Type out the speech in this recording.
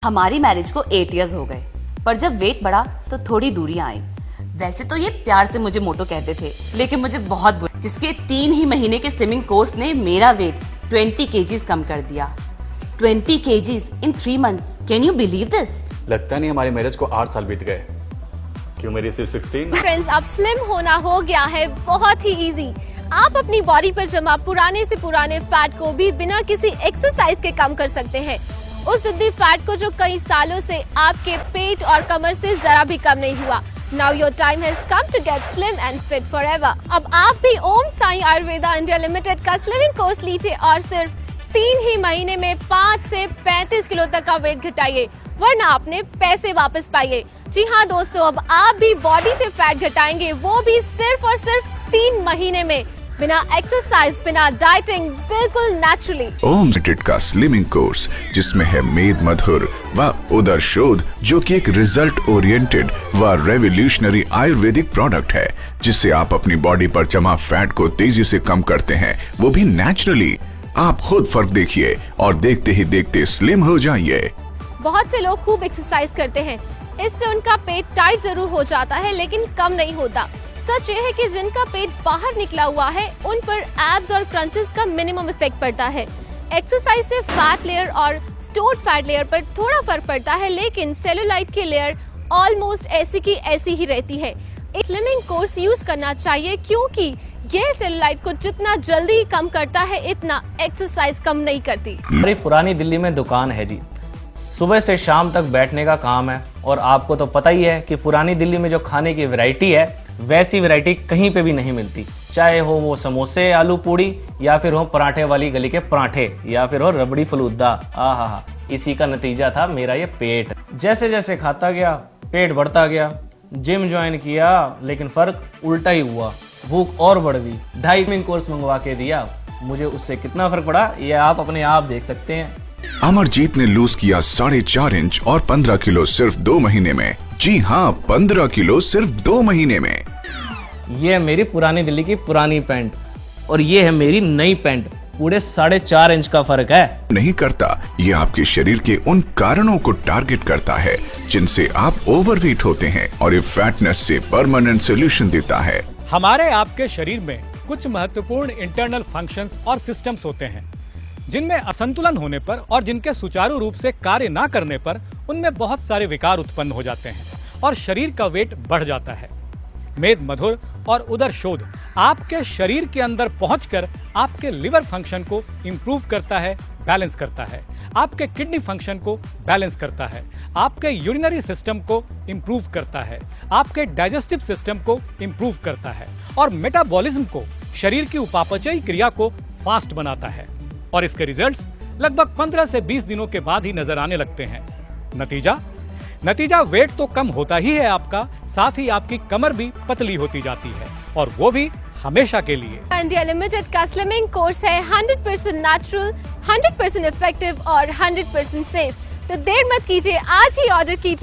हमारी मैरिज को 8 इयर्स हो गए, पर जब वेट बढ़ा तो थोड़ी दूरियां आई। वैसे तो ये प्यार से मुझे मोटो कहते थे, लेकिन मुझे बहुत बुरा, जिसके 3 ही महीने के स्लिमिंग कोर्स ने मेरा वेट 20 kgs कम कर दिया। 20 kgs in 3 months। Can you believe this? लगता नहीं हमारी मैरिज को 8 साल बीत गए। क्यों मेरी सी 16? फ्रेंड्स, अब स्लिम होना हो गया है बहुत ही इजी। आप अपनी बॉडी पर जमा पुराने से पुराने फैट को भी बिना किसी एक्सरसाइज के कम कर सकते हैं। उस जिद्दी फैट को जो कई सालों से आपके पेट और कमर से जरा भी कम नहीं हुआ। Now your time has come to get slim and fit forever। अब आप भी ओम साई आयुर्वेदा इंडिया लिमिटेड का स्लिमिंग कोर्स लीजिए और सिर्फ 3 ही महीने में 5 से 35 किलो तक का वेट घटाइए, वरना अपने पैसे वापस पाइए। जी हाँ दोस्तों, अब आप भी बॉडी से फैट घटाएंगे, वो भी सिर्फ और सिर्फ 3 महीने में, बिना एक्सरसाइज, बिना डाइटिंग, बिल्कुल नेचुरली। ओम लिमिटेड का स्लिमिंग कोर्स, जिसमें है मेद मधुर व उदर शोध, जो कि एक रिजल्ट ओरिएंटेड व रेवोल्यूशनरी आयुर्वेदिक प्रोडक्ट है, जिससे आप अपनी बॉडी पर जमा फैट को तेजी से कम करते हैं, वो भी नेचुरली। आप खुद फर्क देखिए और देखते ही देखते स्लिम हो जाइए। बहुत से लोग खूब एक्सरसाइज करते हैं, इससे उनका पेट टाइट जरूर हो जाता है, लेकिन कम नहीं होता। सच ये है कि जिनका पेट बाहर निकला हुआ है, उन पर एब्स और क्रंचेस का मिनिमम इफेक्ट पड़ता है। एक्सरसाइज से फैट लेयर और स्टोर्ड फैट लेयर पर थोड़ा फर्क पड़ता है, लेकिन सेलुलाइट की लेयर ऑलमोस्ट ऐसी की ऐसी ही रहती है। एक स्लिमिंग कोर्स यूज करना चाहिए, क्योंकि ये सेलुलाइट को जितना जल्दी कम करता है, इतना एक्सरसाइज कम नहीं करती। हमारी पुरानी दिल्ली में दुकान है जी, सुबह से शाम तक बैठने का काम है, और आपको तो पता ही है कि पुरानी दिल्ली में जो खाने की वैरायटी है, वैसी वैरायटी कहीं पे भी नहीं मिलती। चाहे हो वो समोसे आलू पूड़ी, या फिर हो पराठे वाली गली के पराठे, या फिर हो रबड़ी फलूदा। आहा, इसी का नतीजा था मेरा ये पेट। जैसे जैसे खाता गया पेट बढ़ता गया। जिम ज्वाइन किया, लेकिन फर्क उल्टा ही हुआ, भूख और बढ़ गई। 2.5 कोर्स मंगवा के दिया, मुझे उससे कितना फर्क पड़ा ये आप अपने आप देख सकते हैं। अमरजीत ने लूज किया 4.5 इंच और 15 किलो सिर्फ 2 महीने में। जी हाँ, 15 किलो सिर्फ 2 महीने में। ये है मेरी पुरानी दिल्ली की पुरानी पैंट, और ये है मेरी नई पैंट। पूरे 4.5 इंच का फर्क है। नहीं करता, ये आपके शरीर के उन कारणों को टारगेट करता है जिनसे आप ओवरवेट होते हैं, और ये फैटनेस से परमानेंट सोल्यूशन देता है। हमारे आपके शरीर में कुछ महत्वपूर्ण इंटरनल फंक्शंस और सिस्टम्स होते हैं, जिनमें असंतुलन होने पर और जिनके सुचारू रूप से कार्य ना करने पर उनमें बहुत सारे विकार उत्पन्न हो जाते हैं और शरीर का वेट बढ़ जाता है। मेद मधुर और उदर शोध आपके शरीर के अंदर पहुंचकर आपके लिवर फंक्शन को इंप्रूव करता है, बैलेंस करता है, आपके किडनी फंक्शन को बैलेंस करता है, आपके यूरिनरी सिस्टम को इंप्रूव करता है, आपके डाइजेस्टिव सिस्टम को इंप्रूव करता है, और मेटाबॉलिज्म को, शरीर की उपापचयी क्रिया को फास्ट बनाता है। और इसके रिजल्ट्स लगभग 15 से 20 दिनों के बाद ही नजर आने लगते हैं। नतीजा वेट तो कम होता ही है आपका, साथ ही आपकी कमर भी पतली होती जाती है, और वो भी हमेशा के लिए। इंडिया लिमिटेड का स्लिमिंग कोर्स है 100% नेचुरल, 100% इफेक्टिव और 100% सेफ। तो देर मत कीजिए, आज ही ऑर्डर कीजिए।